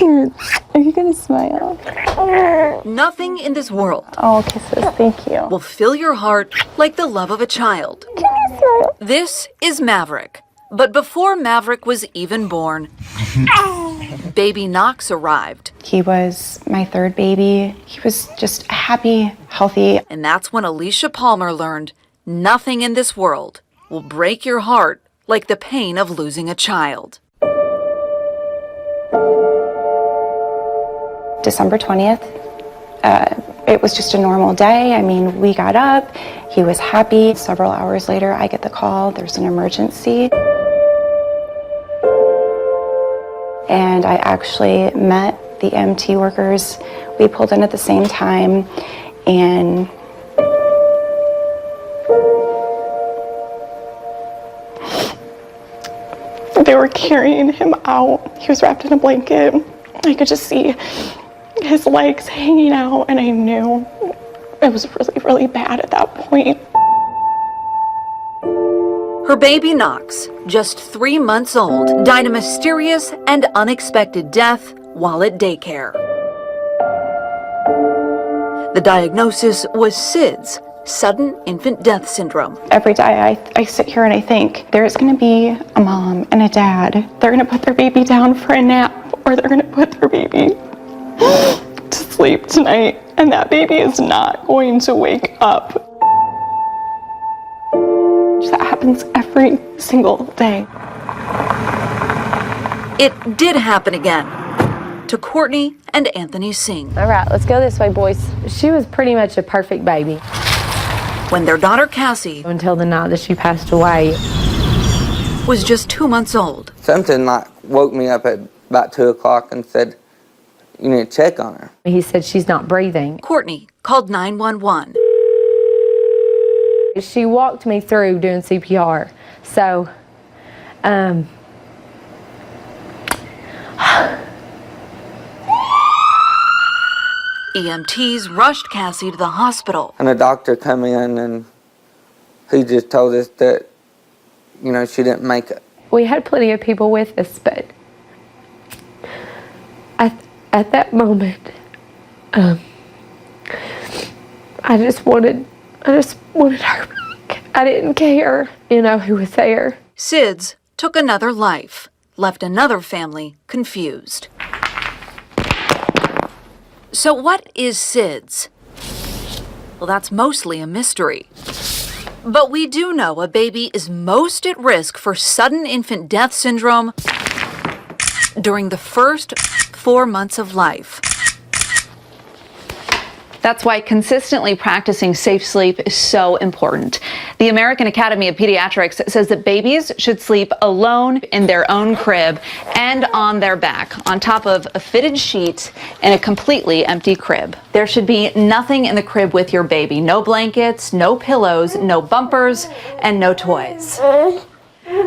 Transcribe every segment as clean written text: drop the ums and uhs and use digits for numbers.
Here, are you gonna smile? Nothing in this world Oh, kisses, thank you. will fill your heart like the love of a child. Can you smile? This is Maverick. But before Maverick was even born, baby Knox arrived. He was my third baby. He was just happy, healthy. And that's when Alicia Palmer learned nothing in this world will break your heart like the pain of losing a child. December 20th, it was just a normal day. I mean, we got up, he was happy. Several hours later, I get the call, there's an emergency. And I actually met the EMT workers. We pulled in at the same time, and they were carrying him out. He was wrapped in a blanket. I could just see his legs hanging out, and I knew it was really, really bad at that point. Her baby Knox, just 3 months old, died a mysterious and unexpected death while at daycare. The diagnosis was SIDS, sudden infant death syndrome. Every day I sit here and I think there's going to be a mom and a dad. They're going to put their baby down for a nap, or they're going to put their baby to sleep tonight, and that baby is not going to wake up. That happens every single day. It did happen again to Courtney and Anthony Singh. All right, let's go this way, boys. She was pretty much a perfect baby. When their daughter Cassie Until the night that she passed away. was just 2 months old. Something like woke me up at about 2 o'clock and said, "You need to check on her." He said she's not breathing. Courtney called 911. She walked me through doing CPR. So, EMTs rushed Cassie to the hospital. And the doctor come in and he just told us that, she didn't make it. we had plenty of people with us, but at that moment, I just wanted her back. I didn't care, who was there. SIDS took another life, left another family confused. So what is SIDS? Well, that's mostly a mystery. But we do know a baby is most at risk for sudden infant death syndrome during the first 4 months of life. That's why consistently practicing safe sleep is so important. The American Academy of Pediatrics says that babies should sleep alone in their own crib and on their back, on top of a fitted sheet in a completely empty crib. There should be nothing in the crib with your baby. No blankets, no pillows, no bumpers, and no toys.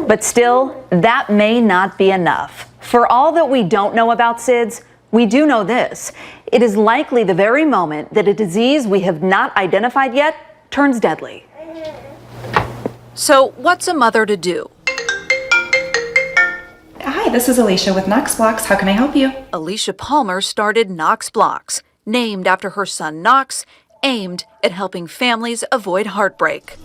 But still, that may not be enough. For all that we don't know about SIDS, we do know this. It is likely the very moment that a disease we have not identified yet turns deadly. So what's a mother to do? Hi, this is Alicia with Knox Blocks. How can I help you? Alicia Palmer started Knox Blocks, named after her son Knox, aimed at helping families avoid heartbreak.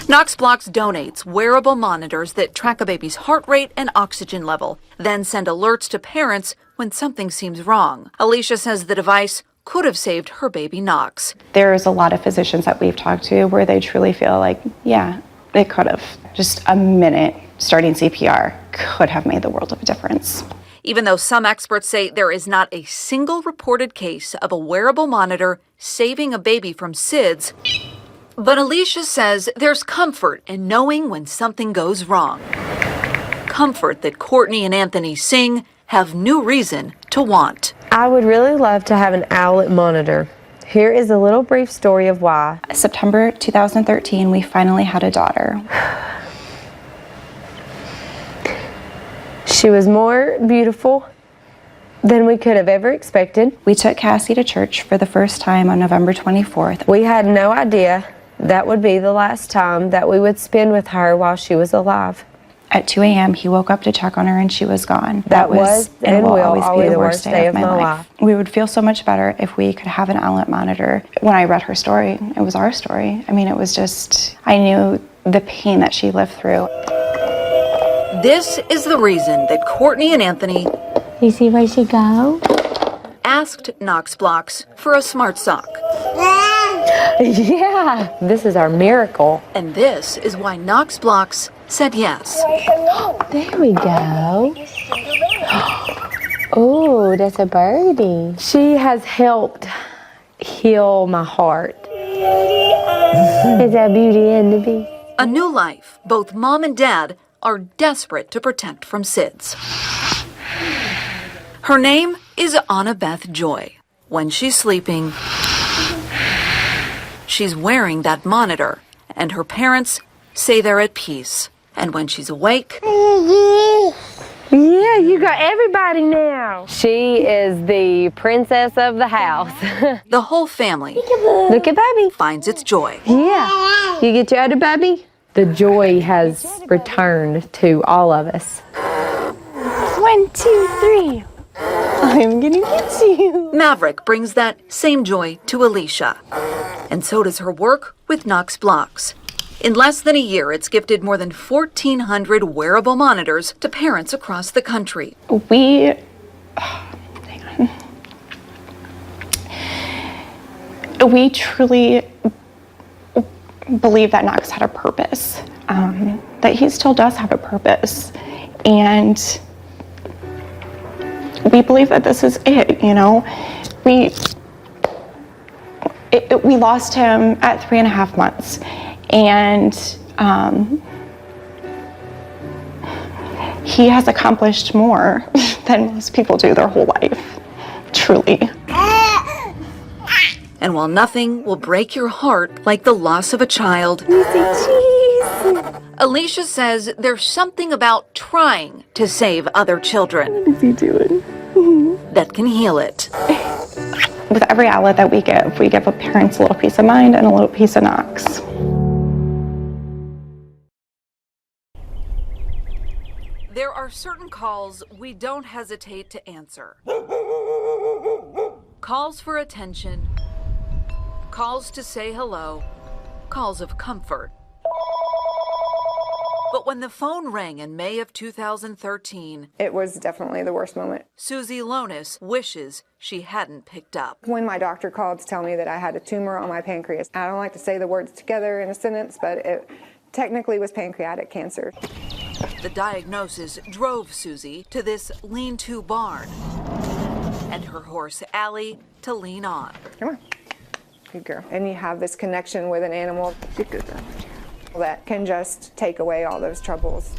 Knox Blocks donates wearable monitors that track a baby's heart rate and oxygen level, then send alerts to parents when something seems wrong. Alicia says the device could have saved her baby Knox. There's a lot of physicians that we've talked to where they truly feel like, yeah, it could have. Just a minute starting CPR could have made the world of a difference. Even though some experts say there is not a single reported case of a wearable monitor saving a baby from SIDS, but Alicia says there's comfort in knowing when something goes wrong. Comfort that Courtney and Anthony Singh have new reason to want. I would really love to have an Owlet monitor. Here is a little brief story of why. September 2013, we finally had a daughter. She was more beautiful than we could have ever expected. We took Cassie to church for the first time on November 24th. We had no idea that would be the last time that we would spend with her while she was alive. At 2 a.m., he woke up to check on her and she was gone. That was and will always be the worst day of my life. We would feel so much better if we could have an outlet monitor. When I read her story, it was our story. I mean, it was just, I knew the pain that she lived through. This is the reason that Courtney and Anthony You see where she go? asked Knox Blocks for a smart sock. Yeah, this is our miracle. And this is why Knox Blocks said yes. There we go. Oh, that's a birdie. She has helped heal my heart. Is that Beauty and the Beast? A new life both mom and dad are desperate to protect from SIDS. Her name is Annabeth Joy. When she's sleeping, she's wearing that monitor, and her parents say they're at peace. And when she's awake, Yeah, you got everybody now. She is the princess of the house. the whole family Look at Bobby. finds its joy. Yeah. You get your other Bobby? The joy has returned to all of us. 1, 2, 3. I'm gonna get you. Maverick brings that same joy to Alicia. And so does her work with Knox Blocks. In less than a year, it's gifted more than 1,400 wearable monitors to parents across the country. We truly believe that Knox had a purpose, that he still does have a purpose. And we believe that this is it, you know. We lost him at 3.5 months. And he has accomplished more than most people do their whole life, truly. And while nothing will break your heart like the loss of a child, Alicia says there's something about trying to save other children. What is he doing? That can heal it. With every outlet that we give parents a little peace of mind and a little piece of Knox. There are certain calls we don't hesitate to answer. Calls for attention, calls to say hello, calls of comfort. But when the phone rang in May of 2013, It was definitely the worst moment. Susie Lonis wishes she hadn't picked up. When my doctor called to tell me that I had a tumor on my pancreas, I don't like to say the words together in a sentence, but it technically was pancreatic cancer. The diagnosis drove Susie to this lean-to barn and her horse Allie to lean on. Come on. Good girl. And you have this connection with an animal that can just take away all those troubles.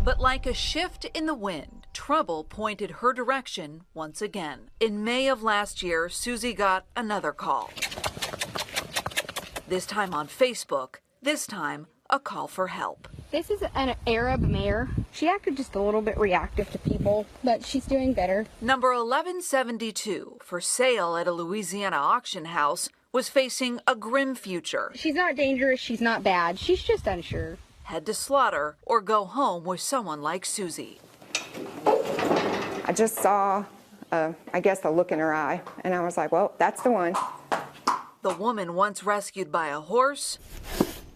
But like a shift in the wind, trouble pointed her direction once again. In May of last year, Susie got another call. This time on Facebook, this time a call for help. This is an Arab mare. She acted just a little bit reactive to people, but she's doing better. Number 1172, for sale at a Louisiana auction house, was facing a grim future. She's not dangerous, she's not bad, she's just unsure. Head to slaughter or go home with someone like Susie. I just saw, I guess, the look in her eye, and I was like, well, that's the one. The woman once rescued by a horse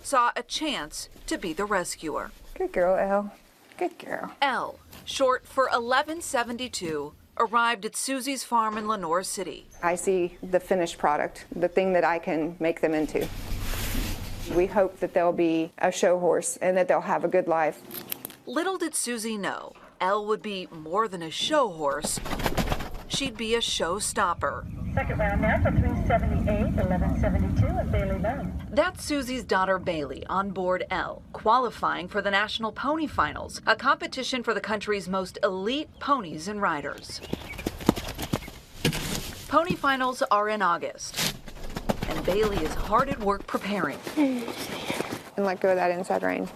saw a chance to be the rescuer. Good girl, Elle. Good girl. L, short for 1172, arrived at Susie's farm in Lenoir City. I see the finished product, the thing that I can make them into. We hope that they'll be a show horse and that they'll have a good life. Little did Susie know, Elle would be more than a show horse. She'd be a showstopper. Second round now for 378, 1172, and Bailey Lone. That's Susie's daughter Bailey on board Elle, qualifying for the National Pony Finals, a competition for the country's most elite ponies and riders. Pony Finals are in August, and Bailey is hard at work preparing. And let go of that inside rein.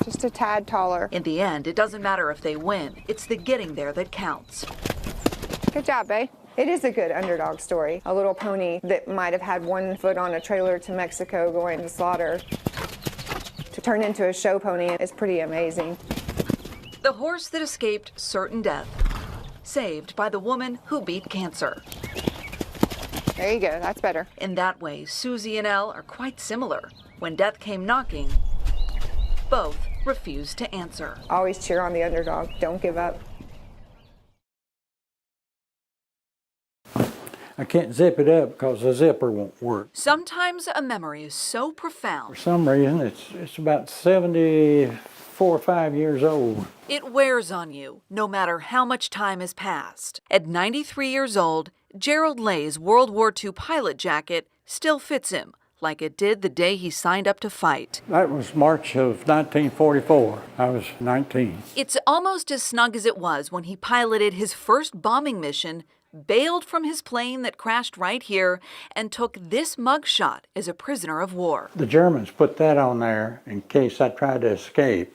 Just a tad taller. In the end, it doesn't matter if they win, it's the getting there that counts. Good job, babe. It is a good underdog story. A little pony that might have had one foot on a trailer to Mexico going to slaughter to turned into a show pony is pretty amazing. The horse that escaped certain death, saved by the woman who beat cancer. There you go, that's better. In that way, Susie and Elle are quite similar. When death came knocking, both refused to answer. Always cheer on the underdog, don't give up. I can't zip it up because the zipper won't work. Sometimes a memory is so profound, For some reason, it's about 74 or 5 years old. it wears on you, no matter how much time has passed. At 93 years old, Gerald Lay's World War II pilot jacket still fits him, like it did the day he signed up to fight. That was March of 1944. I was 19. It's almost as snug as it was when he piloted his first bombing mission, bailed from his plane that crashed right here, and took this mugshot as a prisoner of war. The Germans put that on there in case I tried to escape.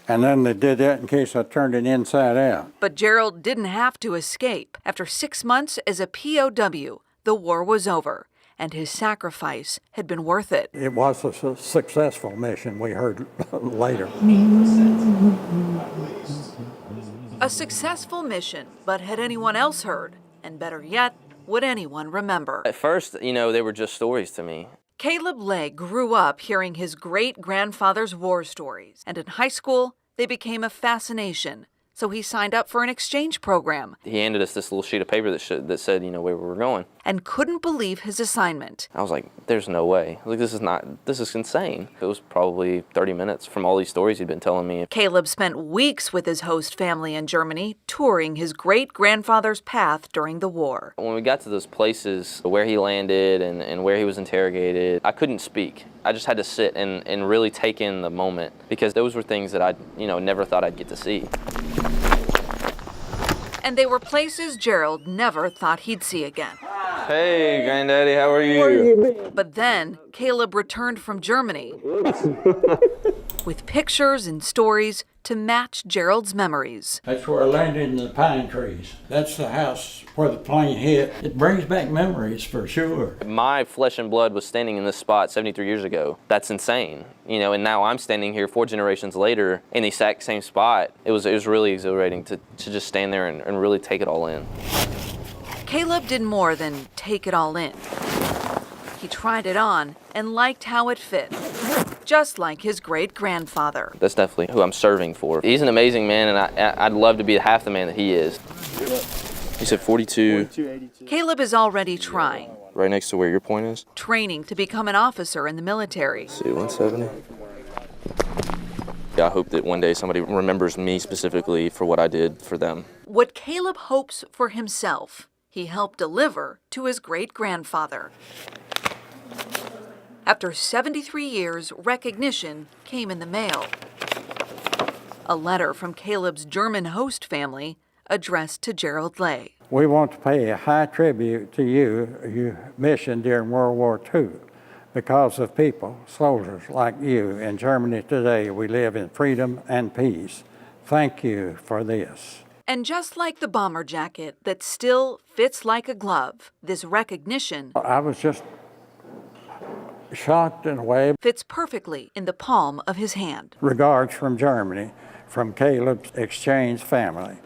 And then they did that in case I turned it inside out. But Gerald didn't have to escape. After 6 months as a POW, the war was over, and his sacrifice had been worth it. It was a successful mission, we heard later. A successful mission, but had anyone else heard? And better yet, would anyone remember? At first, they were just stories to me. Caleb Lay grew up hearing his great-grandfather's war stories, and in high school, they became a fascination. So he signed up for an exchange program. He handed us this little sheet of paper that said, where we were going. And couldn't believe his assignment. I was like, there's no way. Like, this is insane. It was probably 30 minutes from all these stories he'd been telling me. Caleb spent weeks with his host family in Germany, touring his great-grandfather's path during the war. When we got to those places where he landed and where he was interrogated, I couldn't speak. I just had to sit and really take in the moment, because those were things that I, never thought I'd get to see. And they were places Gerald never thought he'd see again. Hey, Granddaddy, how are you? But then Caleb returned from Germany with pictures and stories to match Gerald's memories. That's where I landed in the pine trees. That's the house where the plane hit. It brings back memories for sure. My flesh and blood was standing in this spot 73 years ago. That's insane. And now I'm standing here 4 generations later in the exact same spot. It was really exhilarating to just stand there and really take it all in. Caleb did more than take it all in. He tried it on and liked how it fit, just like his great-grandfather. That's definitely who I'm serving for. He's an amazing man, and I'd love to be half the man that he is. You said 42? Caleb is already trying. Right next to where your point is? Training to become an officer in the military. Let's see, 170? I hope that one day somebody remembers me specifically for what I did for them. What Caleb hopes for himself, he helped deliver to his great-grandfather. After 73 years, recognition came in the mail. A letter from Caleb's German host family addressed to Gerald Lay. We want to pay a high tribute to your mission during World War II. Because of people, soldiers like you in Germany today, we live in freedom and peace. Thank you for this. And just like the bomber jacket that still fits like a glove, this recognition I was just shocked in a way. fits perfectly in the palm of his hand. Regards from Germany, from Caleb's exchange family.